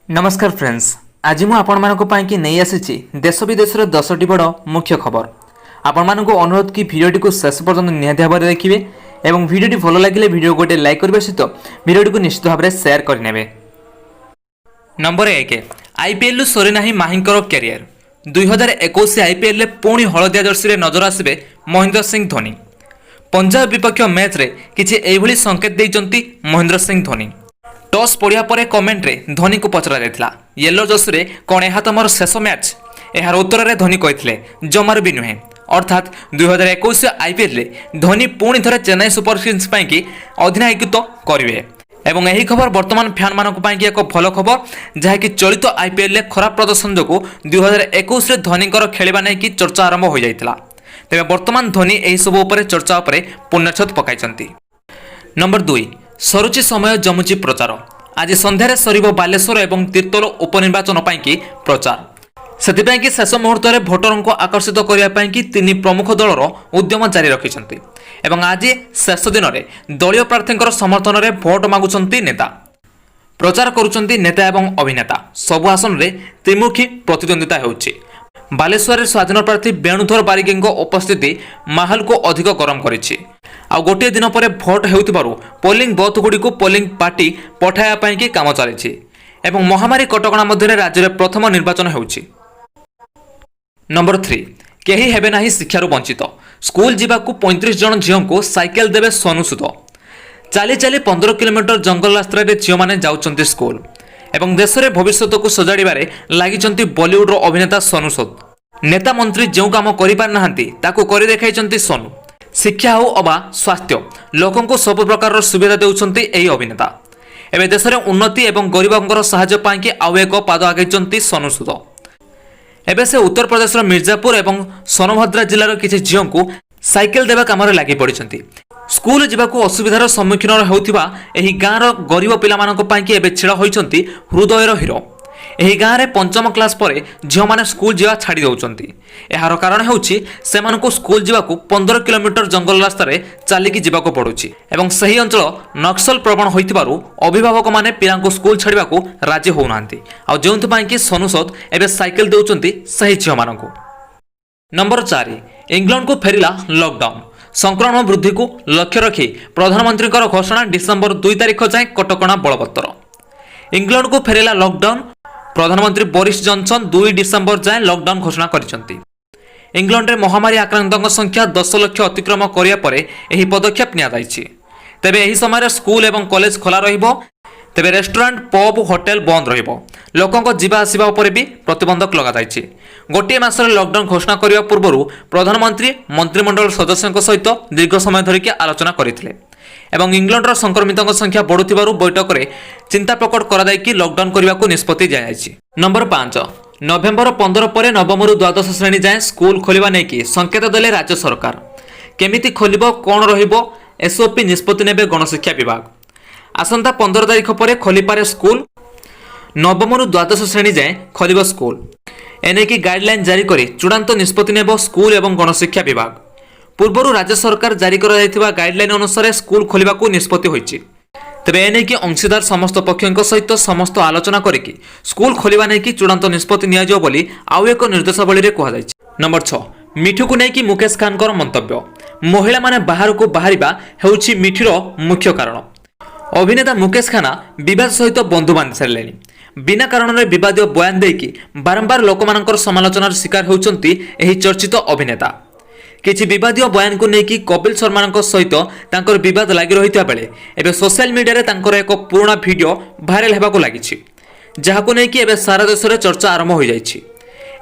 नमस्कार फ्रेंड्स, आज मुझे आपण नहीं आसी देश विदेश 10टी बड़ मुख्य खबर। आपण अनुरोध कि भिडियोटी को शेष पर्यंत निहाती भाव में देखिए और भिडियोटी भल लगे भिडियो गोटे लाइक करने सहित भिडियोटी को निश्चित भाव में शेयर करने। नंबर 1, आईपीएल सरी ना माहींकर क्यारियर। 2021 आईपीएल पुणी हलदिया जर्सी नजर आसवे महेंद्र सिंह धोनी। पंजाब विपक्ष मैच रे किछि एभली संकेत देइचंती महेंद्र सिंह धोनी। टॉस पड़िया परे कमेंट रे धोनी को पचरा जायतिला, येलो जर्सी कौन यह तुम शेष मैच? यार उत्तर में धोनी कहते जमार भी नुहे। अर्थात 2021 आईपीएल रे धोनी पुणी थे चेन्नई सुपर किंग्स की अधिनायकत्व करेंगे। एवं यही खबर वर्तमान फैन मानक एक भल खबर, जहाँकि चलित आईपीएल खराब प्रदर्शन जो 2021 धोनी खेलवा नहीं चर्चा आरंभ हो जाता। तेरे वर्तमान धोनी यही सब चर्चा पूर्णछेद पकाई। नंबर 2, सरुचि समय जमुची प्रचार। आज संध्यारे सरिबो बालेश्वर एवं तीर्तोल उपनिर्वाचन की प्रचार। सेथिपाई कि शेष मुहूर्त में भोटर को आकर्षित करने की तीन प्रमुख दलर उद्यम जारी रखिंट। एवं आज शेष दिन में दलीय प्रार्थी समर्थन में भोट मागुंट नेता। प्रचार करुंच नेता एवं अभिनेता। सबु आसन में त्रिमुखी प्रतिद्वंदिता होउछि। बालेश्वर स्वाधीन प्रार्थी वेणुधर बारिकी उपस्थिति माहौल को अधिक गरम करिछि। आ गोटे दिन पर भोट हेउथिबारु पोलिंग बूथ गुडी को पोलिंग पार्टी पठाया पई की काम चलिछि। एवं महामारी कटकणा मध्य राज्य में प्रथम निर्वाचन होउछि। नंबर 3, केही हेबे नाही शिक्षारु वंचित। स्कूल जीवाकू 35 जन झीओं को साइकेल देवे सोनू सूद। चाली चाली 15 किलोमीटर जंगल रास्ता रे झीओ माने जाउचंती स्कूल। एवं देश में भविष्य को सजाड़े लगी बॉलीवुड अभिनेता सोनू सूद। नेता मंत्री जो काम कर देखाई सोनू। शिक्षा हो अबा स्वास्थ्य, लोकों को सब प्रकार सुविधा देउछंती एही अभिनेता। एवं देश में उन्नति और गरीबों साहाय्य पाई आउ एक पाद आगे सोनू सूद। एवं से उत्तर प्रदेश मिर्जापुर और सोनभद्रा जिलार किसी झीओं को साइकेल देवा काम लगी पड़ती। स्कूल जावाक असुविधार सम्मुखीन होता गाँव गरीब पाई छेड़ा होती हृदयर हिरो। यह गाँव में 5म क्लास पर झील मैंने स्कूल जावा छाड़ी दौरान। यार कारण होउछि सेमानकु स्कूल जावाक 15 किलोमीटर जंगल रास्ता चलिकी जावाक पड़ुछि। एवं सही अंचल नक्सल प्रवण होइतिबारु अभिभावक माने पिलांकु स्कूल छाड़िबाकू राजी होउनांती। आ जोंथपाई कि सोनू सूद एबे साइकेल देउछंती सही झील मानकु। नंबर 4, इंग्लैंड को फेरिला लॉकडाउन। संक्रमण वृद्धि को लक्ष्य रखी प्रधानमंत्री घोषणा डिसेम्बर 2 तारिख जाए कटकणा बलवत्तर। इंग्लैंड को फेरिला लॉकडाउन। प्रधानमंत्री बोरिस जॉनसन 2 डिसेम्बर जाए लॉकडाउन घोषणा करिसेंती। इंग्लैंड में महामारी आक्रांतों संख्या 10 लाख अतिक्रम करिया परे एही पदक्षेप निया जायछि। तेबे एही समय स्कूल एवं कॉलेज खोला रहिबो। तेबे रेस्टोरेंट पब होटेल बंद रहिबो। लोकों जीवा आसिबा उपर भी प्रतिबंधक लगा जायछि। गोटे मासर लॉकडाउन घोषणा करने पूर्व प्रधानमंत्री मंत्रिमंडल सदस्यों सहित दीर्घ समय धरिकी आलोचना करथिले। एवं इंग्लैंडर संक्रमितों संख्या बढ़ुथिबारु बैठक में चिंता प्रकट कराई लॉकडाउन करने को निष्पत्ति दियाଯାଇଛି। नंबर 5, नवेम्बर 15 पर नवम रु द्वादश श्रेणी जाए स्कूल खोलिबा नेकी संकेत देले राज्य सरकार। केमिति खोलिबो कोन रहिबो एसओपी निष्पत्ति नेबे गणशिक्षा विभाग। आसंता 15 तारिख पर खोलिपारे स्कूल। नवम रु द्वादश श्रेणी जाए खोलिबो स्कूल। एने की गाइडलाइन जारी करी चूड़ांत निष्पत्ति नेबो स्कूल एवं गणशिक्षा विभाग। पूर्व राज्य सरकार जारी कर गाइडलाइन अनुसार स्कूल खोलिबा को निष्पत्ति होइछि। तेबे एने की अंशीदार समस्त पक्षों सहित समस्त आलोचना करिकी स्कूल खोलिबा नै कि चूड़ांत निष्पत्ति निया जो बोली आउ एक निर्देशावली रे कहा जायछि। नंबर 6, मिठू को नहीं मुकेश खानकर मंतव्य। महिला माने बाहर को बाहरिबा हेउछि मिठूर मुख्य कारण। अभिनेता मुकेश खाना विवाद सहित बंधु बांधि सारे। बिना कारण में विवादीय बयान देकी बारंबार लोकमानकर समालोचनार शिकार होउछंती एही चर्चित अभिनेता। किछि विवादीय बयान को लेकिन कपिल शर्मा सहित तांकर विवाद लगी रही बेले एबे सोशल मीडिया रे तांकर एक पुराना वीडियो भाइराल हेबाको लागिछि, जहाको लेकिन एबे सारा देश में चर्चा आरंभ हो जाइछि।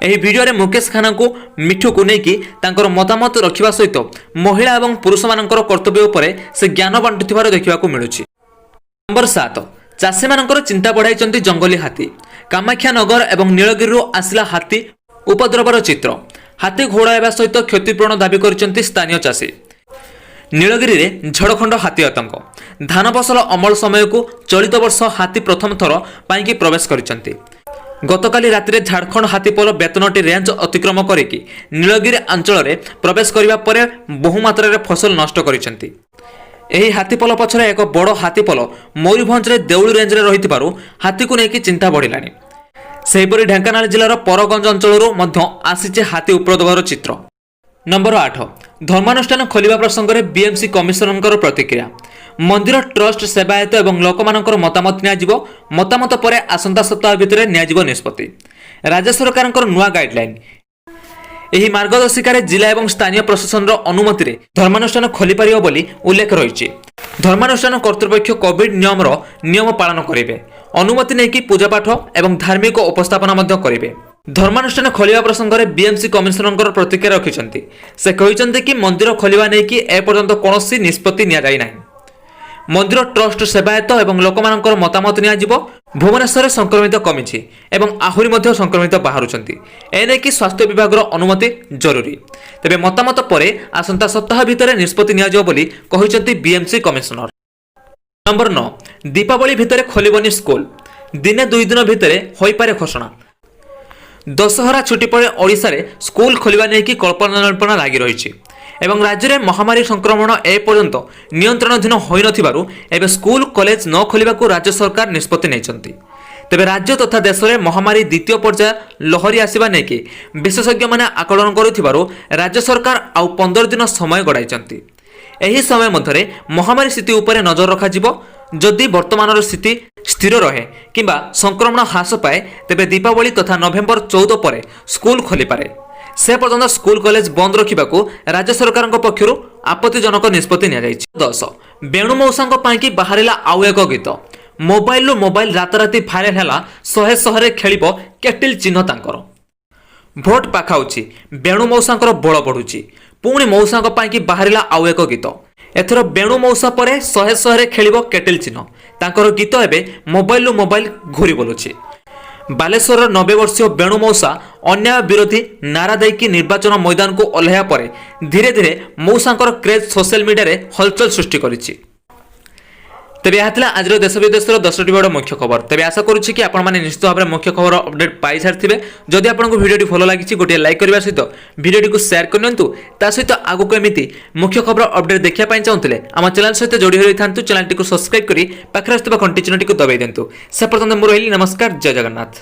एही वीडियो रे मुकेश खाना को मिठू को लेकिन तांकर मतामत रखिबा सहित महिला एवं पुरुष मानकर कर्तव्य उपरे से ज्ञान बांटुथिबार देखिबाको मिलुछि। नंबर 7, चाषी मानकर चिंता बढ़ाई जंगली हाथी। कामाख्यानगर एवं नीलगिरी आसला हाथी उपद्रवर चित्र। हाथी घोड़ा सहित क्षतिपूरण दाबी कर स्थानीय चाषी। नीलगिरी रे झड़खंड हाथी आतंक। धान फसल अमल समय को चलित वर्ष हाथी प्रथम थर पाई प्रवेश करिसेंती। गतकाली राति झारखंड हाथीपल बेतनटी रेंज अतिक्रम करिकी नीलगिरी अंचल में प्रवेश करने पर बहुमात्रा फसल नष्ट करिसेंती। ଏହି ହାତୀପଲ ପଛରେ ଏକ ବଡ଼ ହାତୀପଲ ମୟୂରଭଞ୍ଜରେ ଦେଉଳି ରେଞ୍ଜରେ ରହିଥିବାରୁ ହାତୀକୁ ନେଇକି ଚିନ୍ତା ବଢ଼ିଲାଣି। ସେହିପରି ଢେଙ୍କାନାଳ ଜିଲ୍ଲାର ପରଗଞ୍ଜ ଅଞ୍ଚଳରୁ ମଧ୍ୟ ଆସିଛି ହାତୀ ଉପଦ୍ରବର ଚିତ୍ର। ନମ୍ବର 8 ଧର୍ମାନୁଷ୍ଠାନ ଖୋଲିବା ପ୍ରସଙ୍ଗରେ ବିଏମ୍ସି କମିଶନରଙ୍କର ପ୍ରତିକ୍ରିୟା। ମନ୍ଦିର ଟ୍ରଷ୍ଟ ସେବାୟତ ଏବଂ ଲୋକମାନଙ୍କର ମତାମତ ନିଆଯିବ। ମତାମତ ପରେ ଆସନ୍ତା ସପ୍ତାହ ଭିତରେ ନିଆଯିବ ନିଷ୍ପତ୍ତି। ରାଜ୍ୟ ସରକାରଙ୍କର ନୂଆ ଗାଇଡଲାଇନ୍। ଏହି ମାର୍ଗଦର୍ଶିକାରେ ଜିଲ୍ଲା ଏବଂ ସ୍ଥାନୀୟ ପ୍ରଶାସନର ଅନୁମତିରେ ଧର୍ମାନୁଷ୍ଠାନ ଖୋଲିପାରିବ ବୋଲି ଉଲ୍ଲେଖ ରହିଛି। ଧର୍ମାନୁଷ୍ଠାନ କର୍ତ୍ତୃପକ୍ଷ କୋଭିଡ ନିୟମ ପାଳନ କରିବେ। ଅନୁମତି ନେଇକି ପୂଜାପାଠ ଏବଂ ଧାର୍ମିକ ଉପସ୍ଥାପନା ମଧ୍ୟ କରିବେ। ଧର୍ମାନୁଷ୍ଠାନ ଖୋଲିବା ପ୍ରସଙ୍ଗରେ ବିଏମ୍ସି କମିଶନରଙ୍କର ପ୍ରତିକ୍ରିୟା ରଖିଛନ୍ତି। ସେ କହିଛନ୍ତି କି ମନ୍ଦିର ଖୋଲିବା ନେଇକି ଏପର୍ଯ୍ୟନ୍ତ କୌଣସି ନିଷ୍ପତ୍ତି ନିଆଯାଇ ନାହିଁ। ମନ୍ଦିର ଟ୍ରଷ୍ଟ ସେବାୟତ ଏବଂ ଲୋକମାନଙ୍କର ମତାମତ ନିଆଯିବ। ଭୁବନେଶ୍ୱରରେ ସଂକ୍ରମିତ କମିଛି ଏବଂ ଆହୁରି ମଧ୍ୟ ସଂକ୍ରମିତ ବାହାରୁଛନ୍ତି। ଏନେଇକି ସ୍ୱାସ୍ଥ୍ୟ ବିଭାଗର ଅନୁମତି ଜରୁରୀ। ତେବେ ମତାମତ ପରେ ଆସନ୍ତା ସପ୍ତାହ ଭିତରେ ନିଷ୍ପତ୍ତି ନିଆଯିବ ବୋଲି କହିଛନ୍ତି ବିଏମ୍ସି କମିଶନର। ନମ୍ବର 9 ଦୀପାବଳି ଭିତରେ ଖୋଲିବନି ସ୍କୁଲ। ଦିନେ 2 ଦିନ ଭିତରେ ହୋଇପାରେ ଘୋଷଣା। ଦଶହରା ଛୁଟି ପରେ ଓଡ଼ିଶାରେ ସ୍କୁଲ ଖୋଲିବା ନେଇକି କଳ୍ପନା ଲାଗି ରହିଛି ଏବଂ ରାଜ୍ୟରେ ମହାମାରୀ ସଂକ୍ରମଣ ଏପର୍ଯ୍ୟନ୍ତ ନିୟନ୍ତ୍ରଣାଧୀନ ହୋଇନଥିବାରୁ ଏବେ ସ୍କୁଲ କଲେଜ ନ ଖୋଲିବାକୁ ରାଜ୍ୟ ସରକାର ନିଷ୍ପତ୍ତି ନେଇଛନ୍ତି। ତେବେ ରାଜ୍ୟ ତଥା ଦେଶରେ ମହାମାରୀ ଦ୍ୱିତୀୟ ପର୍ଯ୍ୟାୟ ଲହରୀ ଆସିବା ନେଇକି ବିଶେଷଜ୍ଞମାନେ ଆକଳନ କରୁଥିବାରୁ ରାଜ୍ୟ ସରକାର ଆଉ 15 ଦିନ ସମୟ ଗଡ଼ାଇଛନ୍ତି। ଏହି ସମୟ ମଧ୍ୟରେ ମହାମାରୀ ସ୍ଥିତି ଉପରେ ନଜର ରଖାଯିବ। ଯଦି ବର୍ତ୍ତମାନର ସ୍ଥିତି ସ୍ଥିର ରହେ କିମ୍ବା ସଂକ୍ରମଣ ହ୍ରାସ ପାଏ ତେବେ ଦୀପାବଳି ତଥା ନଭେମ୍ବର 14 ପରେ ସ୍କୁଲ ଖୋଲିପାରେ। ସେ ପର୍ଯ୍ୟନ୍ତ ସ୍କୁଲ କଲେଜ ବନ୍ଦ ରଖିବାକୁ ରାଜ୍ୟ ସରକାରଙ୍କ ପକ୍ଷରୁ ଆପତ୍ତିଜନକ ନିଷ୍ପତ୍ତି ନିଆଯାଇଛି। 10 ବେଣୁ ମଉସାଙ୍କ ପାଇଁକି ବାହାରିଲା ଆଉ ଏକ ଗୀତ। ମୋବାଇଲରୁ ମୋବାଇଲ ରାତାରାତି ଭାଇରାଲ ହେଲା। ଶହେ ଶହରେ ଖେଳିବ କେଟିଲ୍ ଚିହ୍ନ ତାଙ୍କର। ଭୋଟ ପାଖାଉଛି, ବେଣୁ ମଉସାଙ୍କର ବଳ ବଢ଼ୁଛି। ପୁଣି ମଉସାଙ୍କ ପାଇଁକି ବାହାରିଲା ଆଉ ଏକ ଗୀତ। ଏଥର ବେଣୁ ମଉସା ପରେ ଶହେ ଶହରେ ଖେଳିବ କେଟିଲ୍ ଚିହ୍ନ। ତାଙ୍କର ଗୀତ ଏବେ ମୋବାଇଲରୁ ମୋବାଇଲ ଘୁରି ବୁଲୁଛି। ବାଲେଶ୍ୱରର 90 ବର୍ଷୀୟ ବେଣୁ ମଉସା ଅନ୍ୟାୟ ବିରୋଧୀ ନାରା ଦେଇକି ନିର୍ବାଚନ ମଇଦାନକୁ ଓହ୍ଲାଇବା ପରେ ଧୀରେ ଧୀରେ ମଉସାଙ୍କର କ୍ରେଜ୍ ସୋସିଆଲ ମିଡ଼ିଆରେ ହଲଚଲ ସୃଷ୍ଟି କରିଛି। ତେବେ ଏହା ଥିଲା ଆଜିର ଦେଶ ବିଦେଶର 10ଟି ବଡ଼ ମୁଖ୍ୟ ଖବର। ତେବେ ଆଶା କରୁଛି କି ଆପଣମାନେ ନିଶ୍ଚିତ ଭାବରେ ମୁଖ୍ୟ ଖବର ଅପଡେଟ୍ ପାଇସାରିଥିବେ। ଯଦି ଆପଣଙ୍କୁ ଭିଡ଼ିଓଟି ଭଲ ଲାଗିଛି ଗୋଟିଏ ଲାଇକ୍ କରିବା ସହିତ ଭିଡ଼ିଓଟିକୁ ସେୟାର କରିନିଅନ୍ତୁ। ତା ସହିତ ଆଗକୁ ଏମିତି ମୁଖ୍ୟ ଖବର ଅପଡେଟ୍ ଦେଖିବା ପାଇଁ ଚାହୁଁଥିଲେ ଆମ ଚ୍ୟାନେଲ ସହିତ ଯୋଡ଼ି ହୋଇ ରହିଥାନ୍ତୁ। ଚ୍ୟାନେଲଟିକୁ ସବସ୍କ୍ରାଇବ୍ କରି ପାଖରେ ଆସିଥିବା ଘଣ୍ଟି ଚିହ୍ନଟିକୁ ଦବାଇ ଦିଅନ୍ତୁ। ସେ ପର୍ଯ୍ୟନ୍ତ ମୁଁ ରହିଲି। ନମସ୍କାର, ଜୟ ଜଗନ୍ନାଥ।